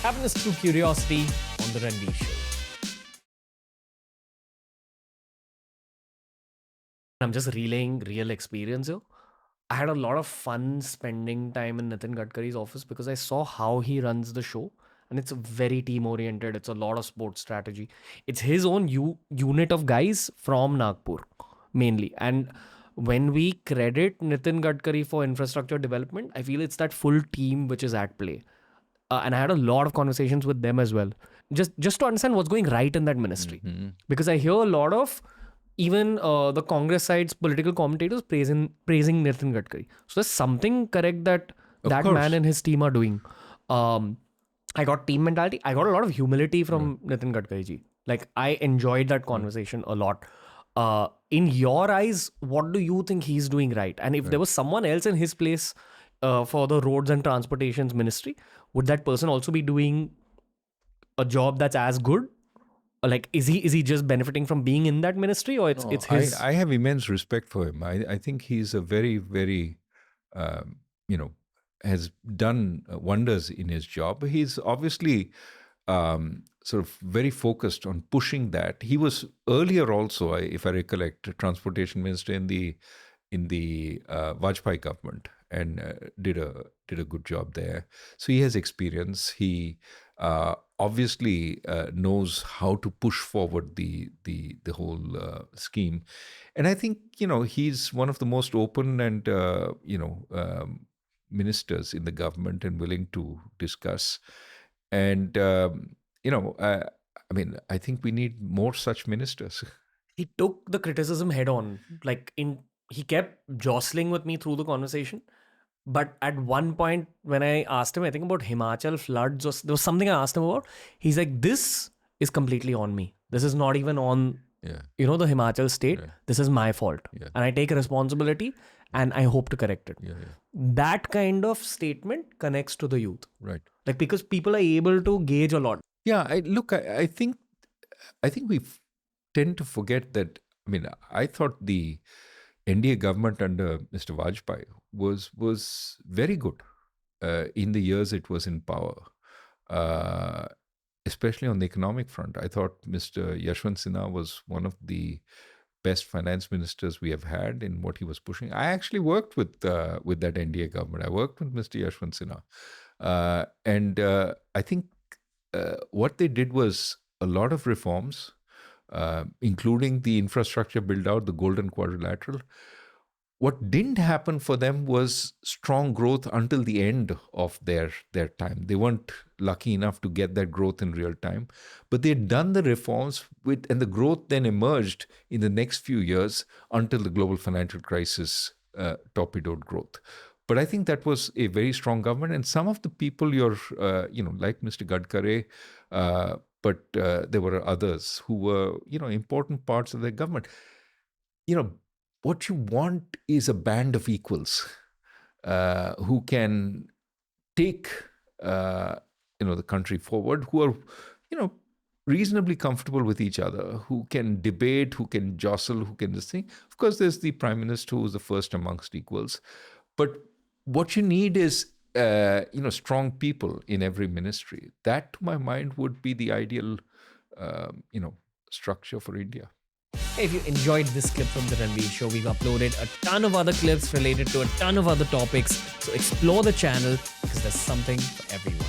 Happiness through curiosity on the Ranveer Show. I'm just relaying real experience here. I had a lot of fun spending time in Nitin Gadkari's office because I saw how he runs the show. And it's very team oriented. It's a lot of sports strategy. It's his own unit of guys from Nagpur, mainly. And when we credit Nitin Gadkari for infrastructure development, I feel it's that full team which is at play. And I had a lot of conversations with them as well, just to understand what's going right in that ministry. Because I hear a lot of even the Congress side's political commentators praising Nitin Gadkari. So there's something correct that man and his team are doing. I got team mentality. I got a lot of humility from Nitin Gadkari ji. Like, I enjoyed that conversation a lot. In your eyes, what do you think he's doing right? And if there was someone else in his place for the roads and transportations ministry, would that person also be doing a job that's as good? Or like, is he just benefiting from being in that ministry, or it's his? I have immense respect for him. I think he's a very, very, has done wonders in his job. He's obviously sort of very focused on pushing that. He was earlier also, if I recollect, transportation minister in the Vajpayee government, and did a good job there. So he has experience. He obviously knows how to push forward the whole scheme, and I think he's one of the most open and ministers in the government, and willing to discuss. And I think we need more such ministers. He took the criticism head on. He kept jostling with me through the conversation. But at one point, when I asked him, I think about Himachal floods, or there was something I asked him about, he's like, this is completely on me. This is not even on, the Himachal state. Yeah. This is my fault. Yeah. And I take responsibility, and I hope to correct it. Yeah. That kind of statement connects to the youth. Right. Like, because people are able to gauge a lot. Yeah, I think we tend to forget that. I thought the NDA government under Mr. Vajpayee was very good in the years it was in power, especially on the economic front. I thought Mr. Yashwant Sinha was one of the best finance ministers we have had in what he was pushing. I actually worked with that NDA government. I worked with Mr. Yashwant Sinha. And I think what they did was a lot of reforms, including the infrastructure build-out, the Golden Quadrilateral. What didn't happen for them was strong growth until the end of their time. They weren't lucky enough to get that growth in real time. But they'd done the reforms, and the growth then emerged in the next few years until the global financial crisis torpedoed growth. But I think that was a very strong government. And some of the people like Mr. Gadkari, but there were others who were, important parts of the government. What you want is a band of equals who can take, the country forward, who are, reasonably comfortable with each other, who can debate, who can jostle, who can this thing. Of course, there's the Prime Minister who is the first amongst equals. But what you need is strong people in every ministry. That, to my mind, would be the ideal, structure for India. If you enjoyed this clip from the Ranveer Show, we've uploaded a ton of other clips related to a ton of other topics. So explore the channel, because there's something for everyone.